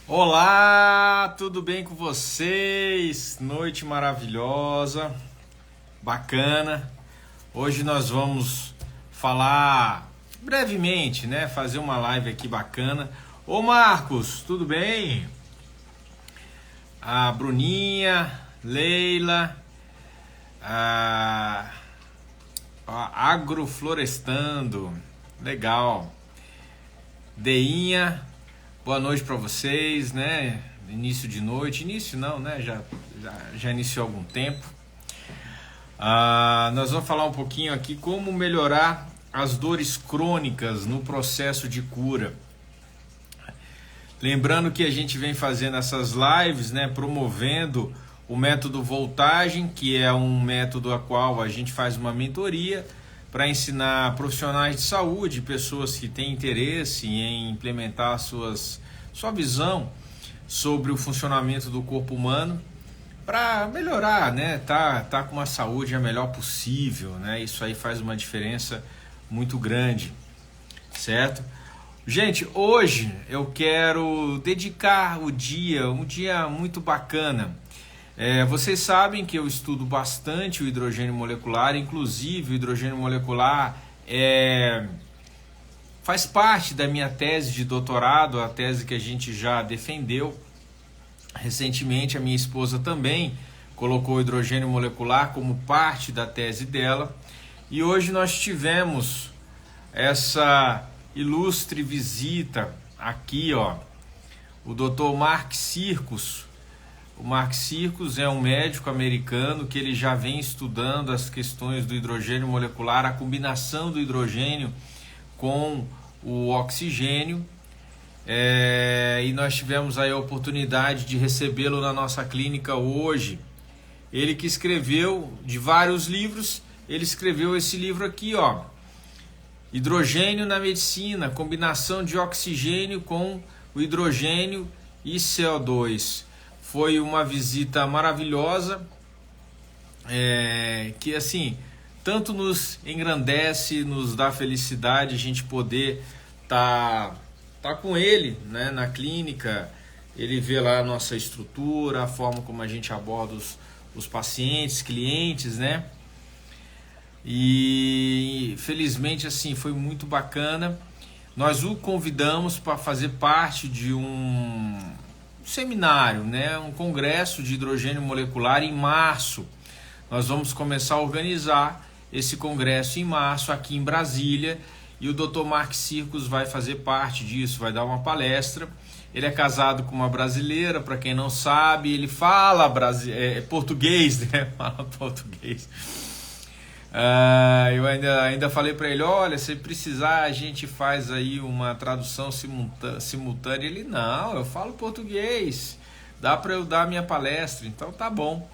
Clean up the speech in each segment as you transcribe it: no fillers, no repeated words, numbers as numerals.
Olá, tudo bem com vocês? Noite maravilhosa, bacana. Hoje nós vamos falar brevemente, né? Fazer uma live aqui bacana. Ô Marcos, tudo bem? A Bruninha, Leila, a Agroflorestando, legal. Deinha, boa noite para vocês, né? Início de noite, início não, né? Já iniciou há algum tempo. Nós vamos falar um pouquinho aqui como melhorar as dores crônicas no processo de cura. Lembrando que a gente vem fazendo essas lives, né? Promovendo o método Voltagem, que é um método a qual a gente faz uma mentoria para ensinar profissionais de saúde, pessoas que têm interesse em implementar sua visão sobre o funcionamento do corpo humano para melhorar, né? Tá com uma saúde a melhor possível, né? Isso aí faz uma diferença muito grande, certo? Gente, hoje eu quero dedicar um dia muito bacana. Vocês sabem que eu estudo bastante o hidrogênio molecular, inclusive o hidrogênio molecular faz parte da minha tese de doutorado, a tese que a gente já defendeu. Recentemente a minha esposa também colocou o hidrogênio molecular como parte da tese dela. E hoje nós tivemos essa ilustre visita aqui, ó, o Dr. Mark Sircus. O Mark Sircus é um médico americano que ele já vem estudando as questões do hidrogênio molecular, a combinação do hidrogênio com o oxigênio. E nós tivemos aí a oportunidade de recebê-lo na nossa clínica hoje. Ele que escreveu de vários livros, ele escreveu esse livro aqui, ó, Hidrogênio na Medicina, combinação de oxigênio com o hidrogênio e CO2. Foi uma visita maravilhosa, que assim, tanto nos engrandece, nos dá felicidade a gente poder tá com ele, né, na clínica. Ele vê lá a nossa estrutura, a forma como a gente aborda os pacientes, clientes, né? E felizmente assim foi muito bacana. Nós o convidamos para fazer parte de um seminário, né, um congresso de hidrogênio molecular em março. Nós vamos começar a organizar esse congresso em março aqui em Brasília e o Dr. Mark Sircus vai fazer parte disso, vai dar uma palestra. Ele é casado com uma brasileira, para quem não sabe, ele fala português, né? Fala português. Eu ainda falei para ele, olha, se precisar a gente faz aí uma tradução simultânea. Ele, não, eu falo português, dá para eu dar a minha palestra, então tá bom.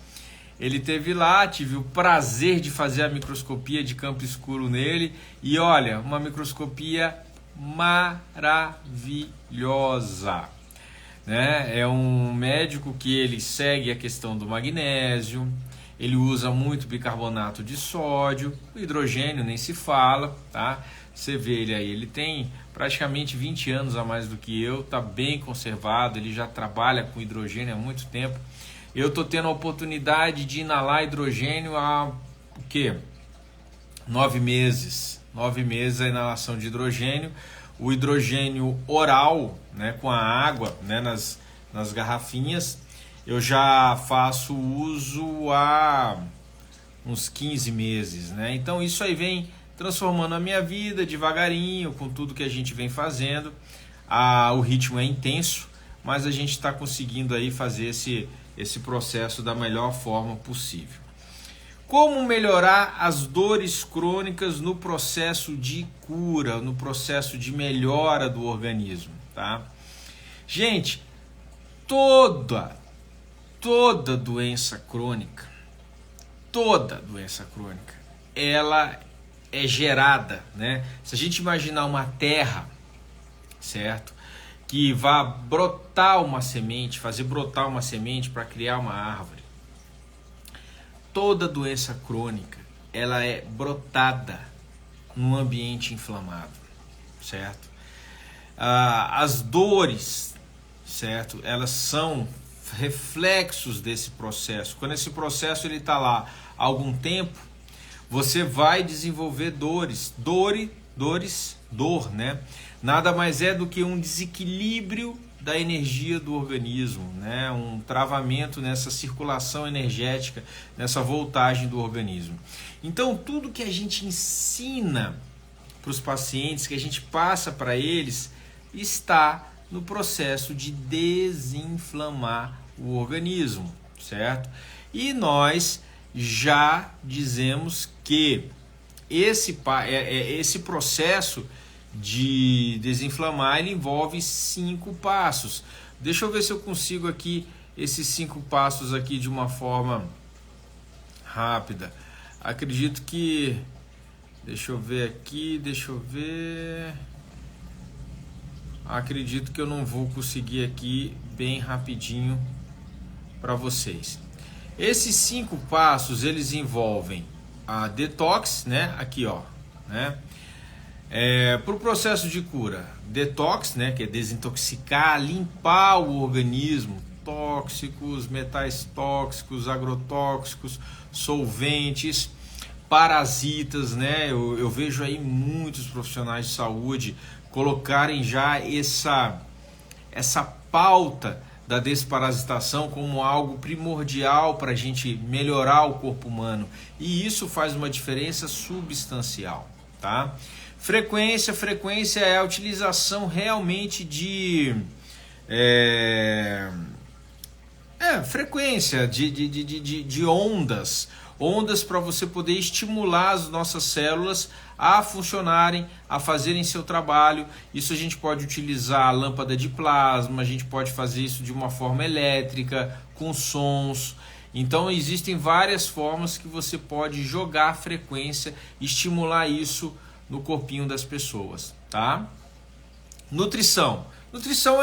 Ele teve lá, tive o prazer de fazer a microscopia de campo escuro nele e olha, uma microscopia maravilhosa, né? É um médico que ele segue a questão do magnésio. Ele usa muito bicarbonato de sódio, o hidrogênio nem se fala, tá? Você vê ele aí, ele tem praticamente 20 anos a mais do que eu, tá bem conservado, ele já trabalha com hidrogênio há muito tempo. Eu tô tendo a oportunidade de inalar hidrogênio há, o quê? 9 meses. 9 meses a inalação de hidrogênio. O hidrogênio oral, né, com a água, né, nas garrafinhas, eu já faço uso há uns 15 meses, né? Então isso aí vem transformando a minha vida devagarinho, com tudo que a gente vem fazendo. O ritmo é intenso, mas a gente está conseguindo aí fazer esse processo da melhor forma possível. Como melhorar as dores crônicas no processo de cura, no processo de melhora do organismo, tá? Gente, toda doença crônica, ela é gerada, né? Se a gente imaginar uma terra, certo? Que vá brotar uma semente, fazer brotar uma semente para criar uma árvore. Toda doença crônica, ela é brotada num ambiente inflamado, certo? As dores certo? Elas são reflexos desse processo. Quando esse processo ele está lá há algum tempo, você vai desenvolver dor, né? Nada mais é do que um desequilíbrio da energia do organismo, né? Um travamento nessa circulação energética, nessa voltagem do organismo. Então, tudo que a gente ensina para os pacientes, que a gente passa para eles, está no processo de desinflamar o organismo, certo? E nós já dizemos que esse processo de desinflamar ele envolve 5 passos. Deixa eu ver se eu consigo aqui esses 5 passos aqui de uma forma rápida. Acredito que... Deixa eu ver aqui, acredito que eu não vou conseguir aqui bem rapidinho para vocês. Esses 5 passos, eles envolvem a detox, né? Aqui, ó, né? Para o processo de cura, detox, né? Que é desintoxicar, limpar o organismo, tóxicos, metais tóxicos, agrotóxicos, solventes, parasitas, né? Eu vejo aí muitos profissionais de saúde colocarem já essa pauta da desparasitação como algo primordial para a gente melhorar o corpo humano, e isso faz uma diferença substancial, tá? Frequência é a utilização realmente de frequência de ondas para você poder estimular as nossas células a funcionarem, a fazerem seu trabalho. Isso a gente pode utilizar a lâmpada de plasma, a gente pode fazer isso de uma forma elétrica, com sons. Então existem várias formas que você pode jogar frequência, estimular isso no corpinho das pessoas, tá? Nutrição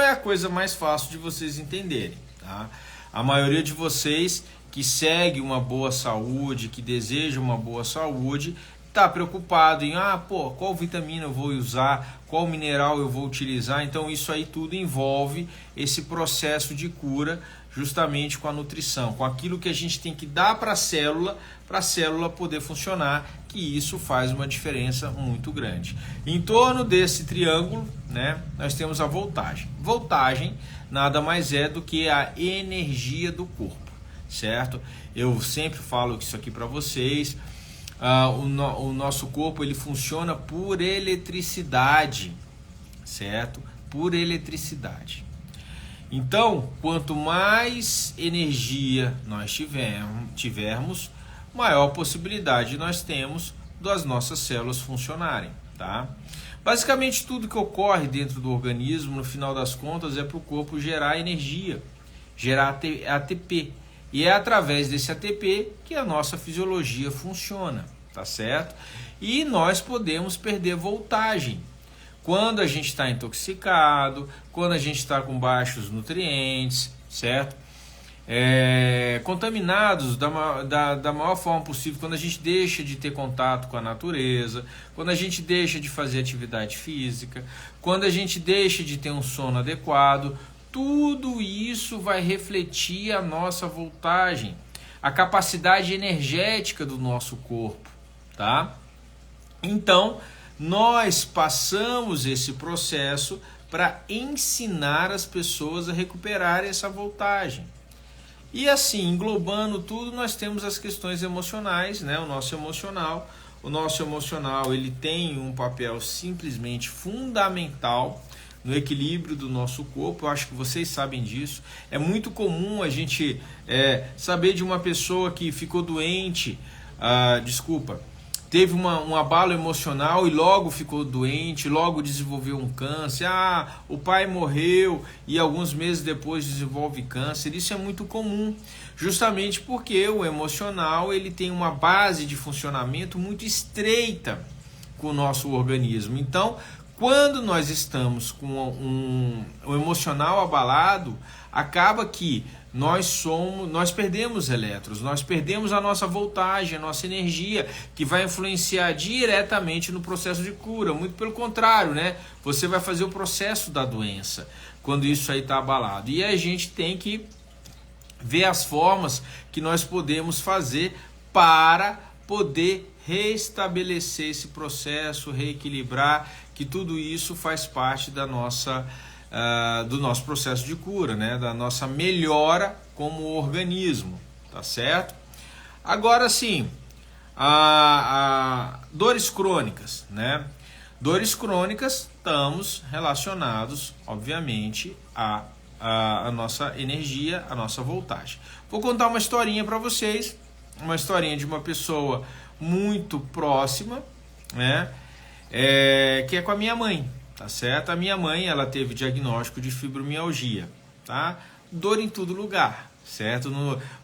é a coisa mais fácil de vocês entenderem, tá? A maioria de vocês que segue uma boa saúde, que deseja uma boa saúde, está preocupado em qual vitamina eu vou usar, qual mineral eu vou utilizar. Então isso aí tudo envolve esse processo de cura, justamente com a nutrição, com aquilo que a gente tem que dar para a célula poder funcionar, que isso faz uma diferença muito grande. Em torno desse triângulo, né, nós temos a voltagem. Voltagem nada mais é do que a energia do corpo, certo? Eu sempre falo isso aqui para vocês. O nosso corpo ele funciona por eletricidade, certo? Por eletricidade. Então, quanto mais energia nós tivermos, maior possibilidade nós temos das nossas células funcionarem, tá? Basicamente tudo que ocorre dentro do organismo, no final das contas, é para o corpo gerar energia, gerar ATP. E é através desse ATP que a nossa fisiologia funciona, tá certo? E nós podemos perder voltagem quando a gente está intoxicado, quando a gente está com baixos nutrientes, certo? Contaminados da maior forma possível, quando a gente deixa de ter contato com a natureza, quando a gente deixa de fazer atividade física, quando a gente deixa de ter um sono adequado. Tudo isso vai refletir a nossa voltagem, a capacidade energética do nosso corpo, tá? Então, nós passamos esse processo para ensinar as pessoas a recuperarem essa voltagem. E assim, englobando tudo, nós temos as questões emocionais, né? O nosso emocional, ele tem um papel simplesmente fundamental no equilíbrio do nosso corpo. Eu acho que vocês sabem disso. É muito comum a gente saber de uma pessoa que ficou doente, teve um abalo emocional e logo ficou doente, logo desenvolveu um câncer. O pai morreu e alguns meses depois desenvolve câncer. Isso é muito comum, justamente porque o emocional ele tem uma base de funcionamento muito estreita com o nosso organismo. Então, quando nós estamos com o emocional abalado, acaba que nós perdemos elétrons, nós perdemos a nossa voltagem, a nossa energia, que vai influenciar diretamente no processo de cura. Muito pelo contrário, né? Você vai fazer o processo da doença. quando isso aí está abalado. E a gente tem que ver as formas que nós podemos fazer para poder restabelecer esse processo, reequilibrar, que tudo isso faz parte da nossa, do nosso processo de cura, né? Da nossa melhora como organismo, tá certo? Agora sim, dores crônicas, né? Dores crônicas estamos relacionados, obviamente, a nossa energia, a nossa voltagem. Vou contar uma historinha para vocês, uma historinha de uma pessoa muito próxima, né? Que é com a minha mãe, tá certo? A minha mãe, ela teve diagnóstico de fibromialgia, tá? Dor em todo lugar, certo?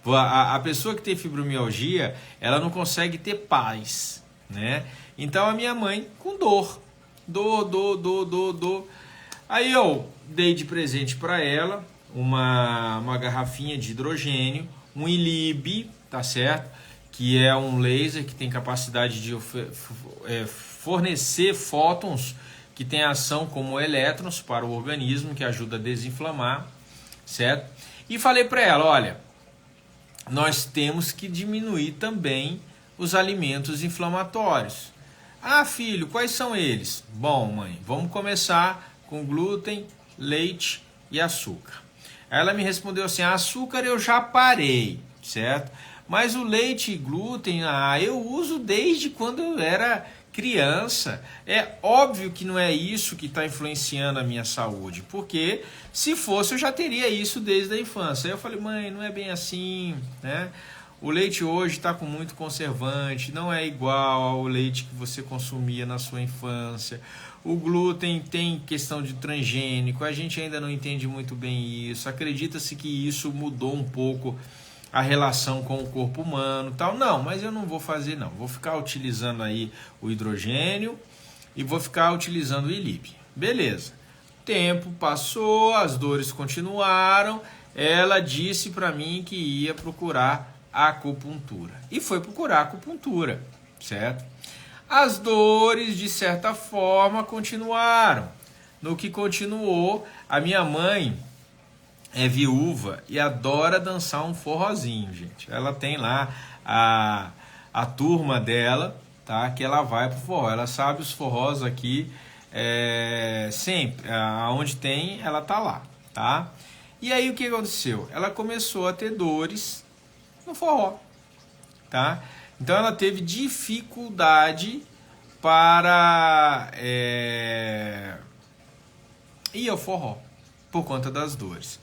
A pessoa que tem fibromialgia, ela não consegue ter paz, né? Então a minha mãe com dor. Aí eu dei de presente para ela uma garrafinha de hidrogênio, um ILIB, tá certo? Que é um laser que tem capacidade de fornecer fótons que tem ação como elétrons para o organismo, que ajuda a desinflamar, certo? E falei para ela, olha, nós temos que diminuir também os alimentos inflamatórios. Ah, filho, quais são eles? Bom, mãe, vamos começar com glúten, leite e açúcar. Aí ela me respondeu assim, açúcar eu já parei, certo? Mas o leite e glúten, eu uso desde quando eu era criança. É óbvio que não é isso que está influenciando a minha saúde, porque se fosse eu já teria isso desde a infância. Aí eu falei, mãe, não é bem assim, né? O leite hoje está com muito conservante, não é igual ao leite que você consumia na sua infância. O glúten tem questão de transgênico, a gente ainda não entende muito bem isso. Acredita-se que isso mudou um pouco a relação com o corpo humano, tal. Não, mas eu não vou fazer não. Vou ficar utilizando aí o hidrogênio e vou ficar utilizando o ILIB. Beleza. Tempo passou, as dores continuaram. Ela disse para mim que ia procurar acupuntura. E foi procurar acupuntura, certo? As dores, de certa forma, continuaram. No que continuou, a minha mãe é viúva e adora dançar um forrozinho, gente. Ela tem lá a turma dela, tá? Que ela vai pro forró. Ela sabe os forrós aqui, sempre. Aonde tem, ela tá lá, tá? E aí o que aconteceu? Ela começou a ter dores no forró, tá? Então ela teve dificuldade para ir ao forró por conta das dores.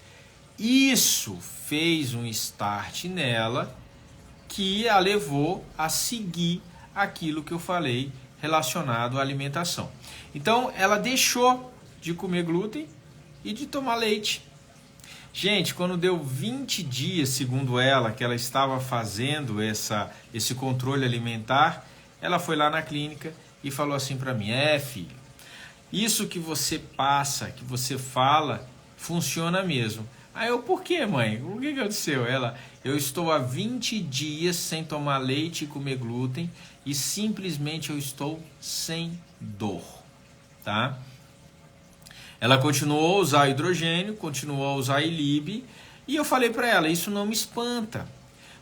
Isso fez um start nela que a levou a seguir aquilo que eu falei relacionado à alimentação. Então ela deixou de comer glúten e de tomar leite. Gente, quando deu 20 dias, segundo ela, que ela estava fazendo esse controle alimentar, ela foi lá na clínica e falou assim para mim, filho, isso que você passa, que você fala, funciona mesmo. Aí eu, por quê, mãe? O que aconteceu? Ela, eu estou há 20 dias sem tomar leite e comer glúten e simplesmente eu estou sem dor, tá? Ela continuou a usar hidrogênio, continuou a usar ILIB e eu falei para ela, isso não me espanta.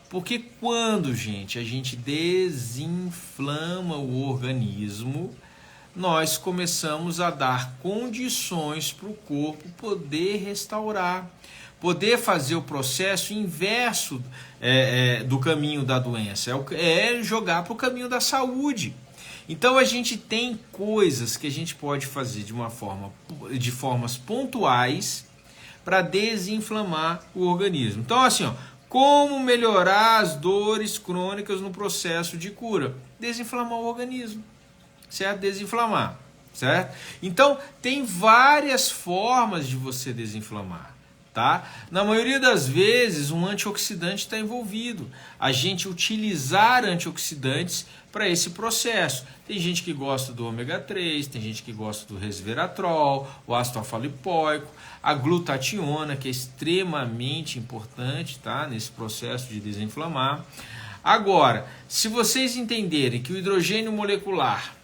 Porque quando, gente, a gente desinflama o organismo, nós começamos a dar condições para o corpo poder restaurar, poder fazer o processo inverso do caminho da doença, é jogar para o caminho da saúde. Então a gente tem coisas que a gente pode fazer de formas pontuais para desinflamar o organismo. Então assim, como melhorar as dores crônicas no processo de cura? Desinflamar o organismo, certo? Desinflamar, certo? Então tem várias formas de você desinflamar. Tá? Na maioria das vezes um antioxidante está envolvido. A gente utilizar antioxidantes para esse processo. Tem gente que gosta do ômega 3, tem gente que gosta do resveratrol, o ácido alfa-lipoico, a glutationa, que é extremamente importante, tá? Nesse processo de desinflamar. Agora, se vocês entenderem que o hidrogênio molecular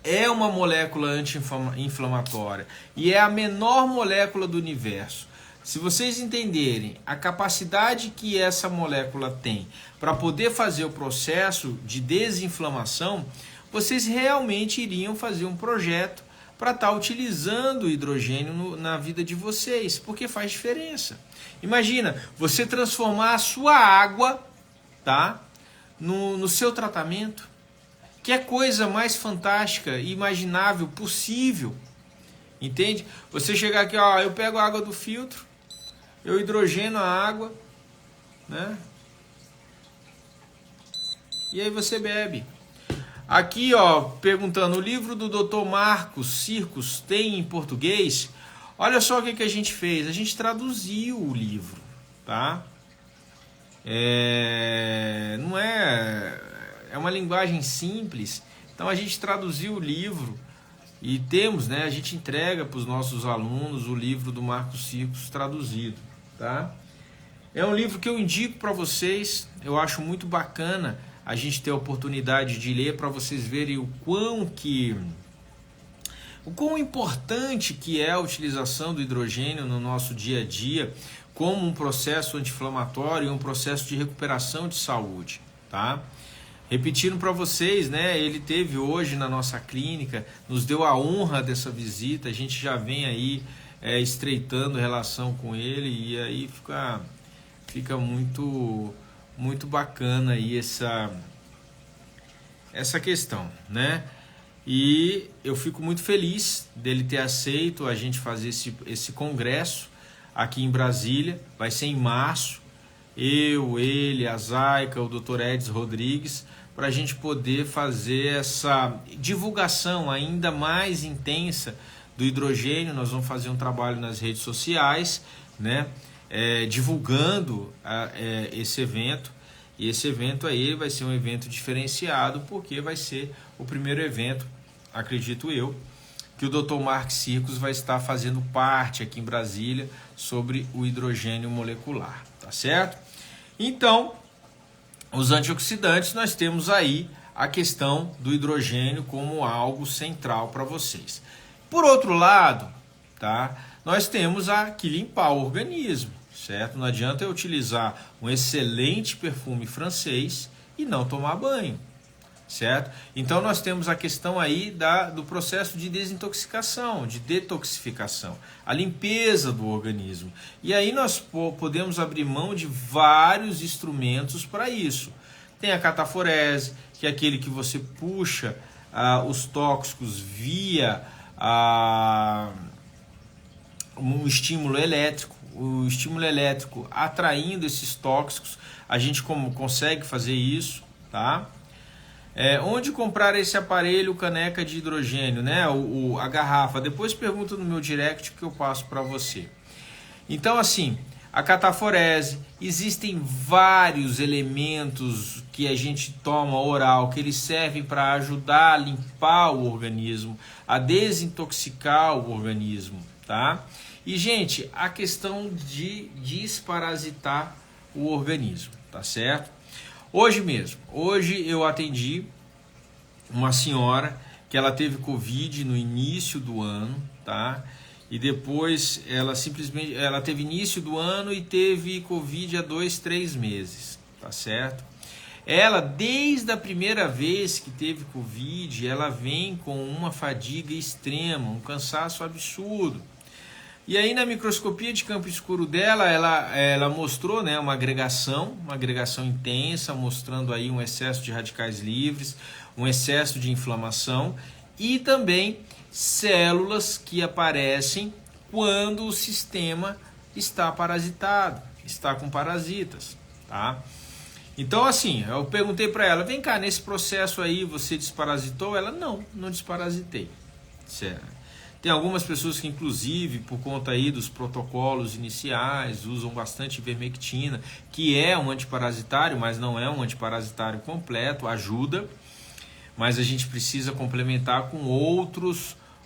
é uma molécula anti-inflamatória e é a menor molécula do universo. Se vocês entenderem a capacidade que essa molécula tem para poder fazer o processo de desinflamação, vocês realmente iriam fazer um projeto para estar utilizando o hidrogênio na vida de vocês, porque faz diferença. Imagina, você transformar a sua água, tá, no seu tratamento. Que é coisa mais fantástica, imaginável, possível. Entende? Você chegar aqui, ó, eu pego a água do filtro, eu hidrogeno a água, né? E aí você bebe. Aqui, ó, perguntando, o livro do Dr. Marcos Circos tem em português? Olha só o que a gente fez. A gente traduziu o livro, tá? Não é uma linguagem simples. Então a gente traduziu o livro e temos, né? A gente entrega para os nossos alunos o livro do Marcos Circos traduzido, tá? É um livro que eu indico para vocês. Eu acho muito bacana a gente ter a oportunidade de ler para vocês verem o quão importante que é a utilização do hidrogênio no nosso dia a dia como um processo anti-inflamatório e um processo de recuperação de saúde, tá? Repetindo para vocês, né, ele teve hoje na nossa clínica, nos deu a honra dessa visita, a gente já vem aí estreitando relação com ele e aí fica muito bacana aí essa questão, né? E eu fico muito feliz dele ter aceito a gente fazer esse congresso aqui em Brasília. Vai ser em março. Eu, ele, a Zaica, o Dr. Edson Rodrigues, para a gente poder fazer essa divulgação ainda mais intensa do hidrogênio. Nós vamos fazer um trabalho nas redes sociais, né? Divulgando esse evento. E esse evento aí vai ser um evento diferenciado, porque vai ser o primeiro evento, acredito eu, que o Dr. Marcos Circos vai estar fazendo parte aqui em Brasília sobre o hidrogênio molecular, tá certo? Então, os antioxidantes, nós temos aí a questão do hidrogênio como algo central para vocês. Por outro lado, tá, nós temos que limpar o organismo. Certo? Não adianta eu utilizar um excelente perfume francês e não tomar banho, certo? Então nós temos a questão aí do processo de desintoxicação, de detoxificação, a limpeza do organismo. E aí nós podemos abrir mão de vários instrumentos para isso. Tem a cataforese, que é aquele que você puxa os tóxicos via um estímulo elétrico. O estímulo elétrico atraindo esses tóxicos, a gente consegue fazer isso, tá? Onde comprar esse aparelho caneca de hidrogênio, né? A garrafa. Depois pergunta no meu direct que eu passo para você. Então, assim, a cataforese, existem vários elementos que a gente toma oral, que eles servem para ajudar a limpar o organismo, a desintoxicar o organismo, tá? E, gente, a questão de desparasitar o organismo, tá certo? Hoje eu atendi uma senhora que ela teve Covid no início do ano, tá? E depois ela teve início do ano e teve Covid há 2-3 meses, tá certo? Ela, desde a primeira vez que teve Covid, ela vem com uma fadiga extrema, um cansaço absurdo. E aí na microscopia de campo escuro dela, ela mostrou, né, uma agregação intensa, mostrando aí um excesso de radicais livres, um excesso de inflamação e também células que aparecem quando o sistema está parasitado, está com parasitas, tá? Então, assim, eu perguntei para ela, vem cá, nesse processo aí você desparasitou? Ela, não desparasitei, certo? Tem algumas pessoas que, inclusive, por conta aí dos protocolos iniciais, usam bastante ivermectina, que é um antiparasitário, mas não é um antiparasitário completo, ajuda, mas a gente precisa complementar com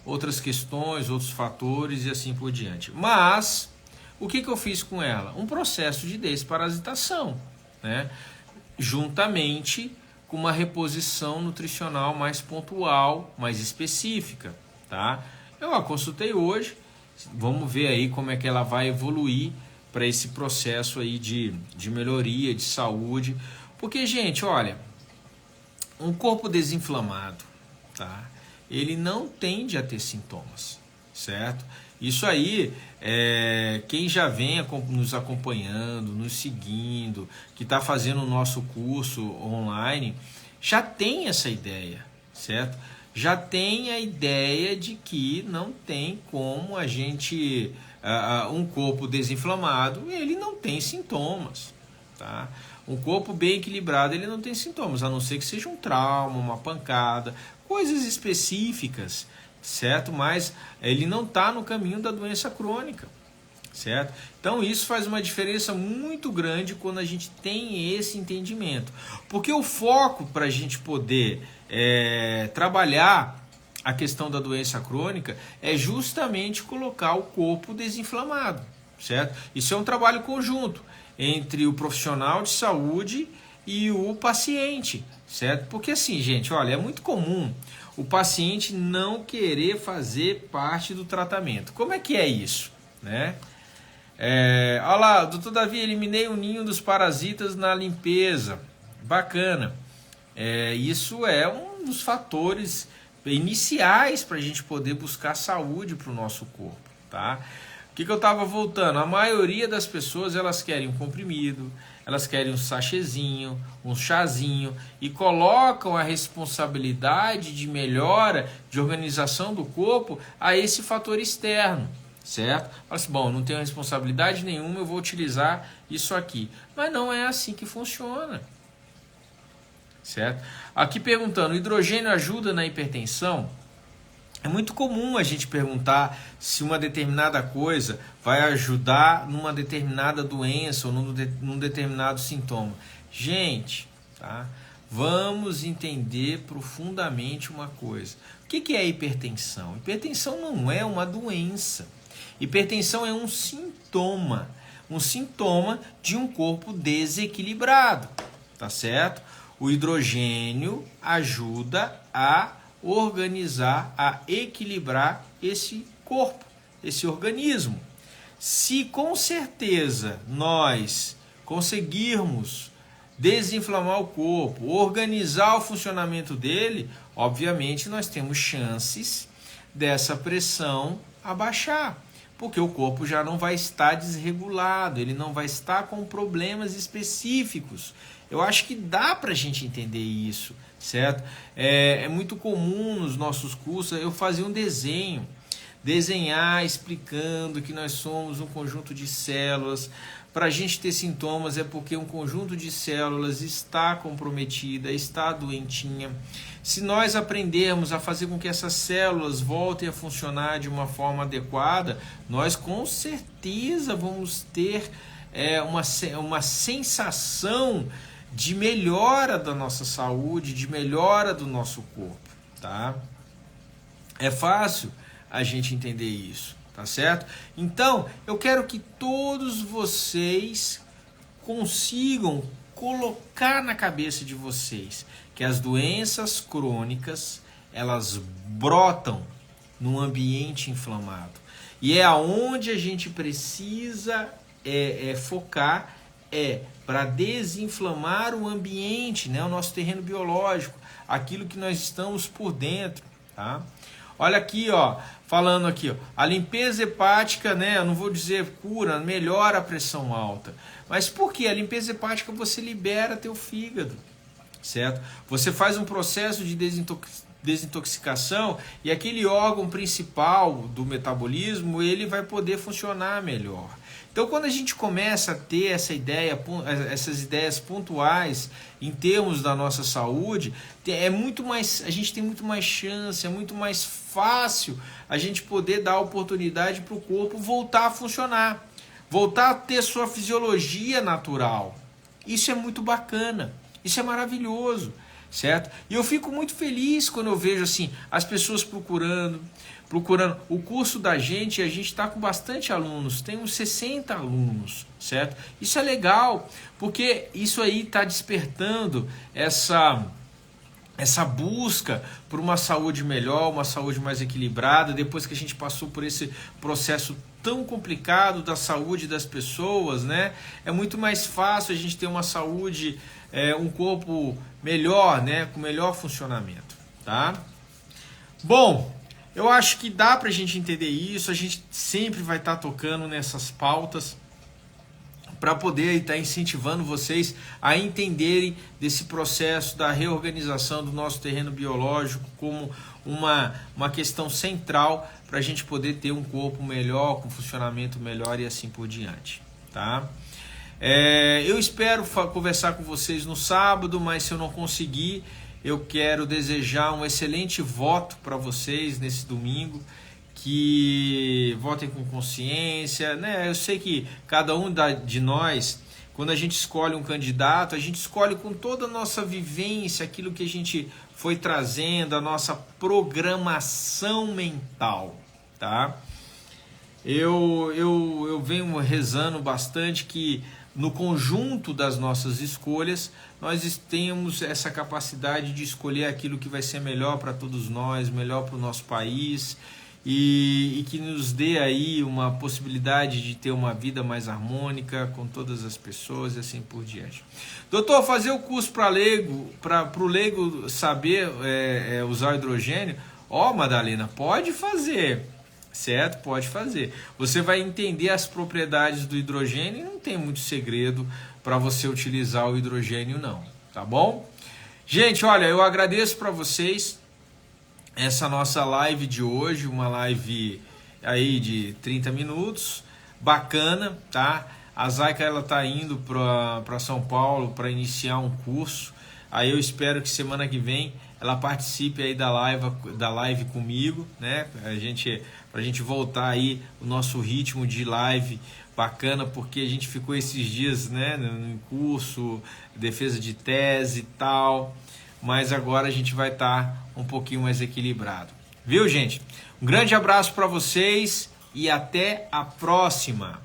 outras questões, outros fatores e assim por diante. Mas, o que eu fiz com ela? Um processo de desparasitação, né? Juntamente com uma reposição nutricional mais pontual, mais específica, tá? Eu a consultei hoje, vamos ver aí como é que ela vai evoluir para esse processo aí de melhoria, de saúde, porque, gente, olha, um corpo desinflamado, tá? Ele não tende a ter sintomas, certo? Isso aí, quem já vem nos acompanhando, nos seguindo, que está fazendo o nosso curso online, já tem essa ideia, certo? Já tem a ideia de que não tem como a gente, um corpo desinflamado, ele não tem sintomas, tá? Um corpo bem equilibrado, ele não tem sintomas, a não ser que seja um trauma, uma pancada, coisas específicas, certo? Mas ele não está no caminho da doença crônica, certo? Então isso faz uma diferença muito grande quando a gente tem esse entendimento, porque o foco para a gente poder trabalhar a questão da doença crônica é justamente colocar o corpo desinflamado, certo? Isso é um trabalho conjunto entre o profissional de saúde e o paciente, certo? Porque assim, gente, olha, é muito comum o paciente não querer fazer parte do tratamento. Como é que é isso, né? Olha lá, doutor Davi, eliminei o ninho dos parasitas na limpeza. Bacana. Isso é um dos fatores iniciais para a gente poder buscar saúde para o nosso corpo, tá? O que eu estava voltando? A maioria das pessoas, elas querem um comprimido, elas querem um sachêzinho, um chazinho e colocam a responsabilidade de melhora, de organização do corpo a esse fator externo, certo? Fala assim, bom, não tenho responsabilidade nenhuma, eu vou utilizar isso aqui. Mas não é assim que funciona, certo? Aqui perguntando, hidrogênio ajuda na hipertensão? É muito comum a gente perguntar se uma determinada coisa vai ajudar numa determinada doença ou num determinado sintoma. Gente, tá? Vamos entender profundamente uma coisa. O que é hipertensão? Hipertensão não é uma doença. Hipertensão é um sintoma de um corpo desequilibrado, tá certo? O hidrogênio ajuda a organizar, a equilibrar esse corpo, esse organismo. Se com certeza nós conseguirmos desinflamar o corpo, organizar o funcionamento dele, obviamente nós temos chances dessa pressão abaixar, porque o corpo já não vai estar desregulado, ele não vai estar com problemas específicos. Eu acho que dá para a gente entender isso, certo? É muito comum nos nossos cursos eu fazer um desenhar explicando que nós somos um conjunto de células. Para a gente ter sintomas é porque um conjunto de células está comprometida, está doentinha. Se nós aprendermos a fazer com que essas células voltem a funcionar de uma forma adequada, nós com certeza vamos ter uma sensação de melhora da nossa saúde, de melhora do nosso corpo, tá? É fácil a gente entender isso, tá certo? Então, eu quero que todos vocês consigam colocar na cabeça de vocês que as doenças crônicas, elas brotam num ambiente inflamado. E é aonde a gente precisa focar, para desinflamar o ambiente, né? O nosso terreno biológico, aquilo que nós estamos por dentro, tá? Olha aqui, ó, falando aqui, ó, a limpeza hepática, né? Eu não vou dizer cura, melhora a pressão alta. Mas por quê? A limpeza hepática você libera teu fígado, certo? Você faz um processo de desintoxicação e aquele órgão principal do metabolismo, ele vai poder funcionar melhor. Então, quando a gente começa a ter essas ideias pontuais em termos da nossa saúde, a gente tem muito mais chance, é muito mais fácil a gente poder dar oportunidade para o corpo voltar a funcionar, voltar a ter sua fisiologia natural. Isso é muito bacana, isso é maravilhoso, certo? E eu fico muito feliz quando eu vejo assim as pessoas procurando o curso da gente. A gente está com bastante alunos, tem uns 60 alunos, certo? Isso é legal, porque isso aí está despertando essa busca por uma saúde melhor, uma saúde mais equilibrada, depois que a gente passou por esse processo tão complicado da saúde das pessoas, né? É muito mais fácil a gente ter uma saúde, um corpo melhor, né? Com melhor funcionamento, tá? Bom, eu acho que dá pra gente entender isso. A gente sempre vai estar tocando nessas pautas para poder estar incentivando vocês a entenderem desse processo da reorganização do nosso terreno biológico como uma questão central para a gente poder ter um corpo melhor, com funcionamento melhor e assim por diante, tá? Eu espero conversar com vocês no sábado, mas se eu não conseguir, eu quero desejar um excelente voto para vocês nesse domingo, que votem com consciência, né? Eu sei que cada um de nós, quando a gente escolhe um candidato, a gente escolhe com toda a nossa vivência, aquilo que a gente foi trazendo, a nossa programação mental, tá? Eu venho rezando bastante que no conjunto das nossas escolhas, nós temos essa capacidade de escolher aquilo que vai ser melhor para todos nós, melhor para o nosso país, e que nos dê aí uma possibilidade de ter uma vida mais harmônica com todas as pessoas e assim por diante. Doutor, fazer o curso para o leigo saber usar o hidrogênio? Madalena, pode fazer, certo? Pode fazer. Você vai entender as propriedades do hidrogênio e não tem muito segredo para você utilizar o hidrogênio não, tá bom? Gente, olha, eu agradeço para vocês essa nossa live de hoje, uma live aí de 30 minutos, bacana, tá? A Zayka, ela tá indo para São Paulo para iniciar um curso, aí eu espero que semana que vem ela participe aí da live comigo, né? Pra gente voltar aí o nosso ritmo de live bacana, porque a gente ficou esses dias, né, no curso, defesa de tese e tal, mas agora a gente vai estar um pouquinho mais equilibrado. Viu, gente? Um grande abraço para vocês e até a próxima!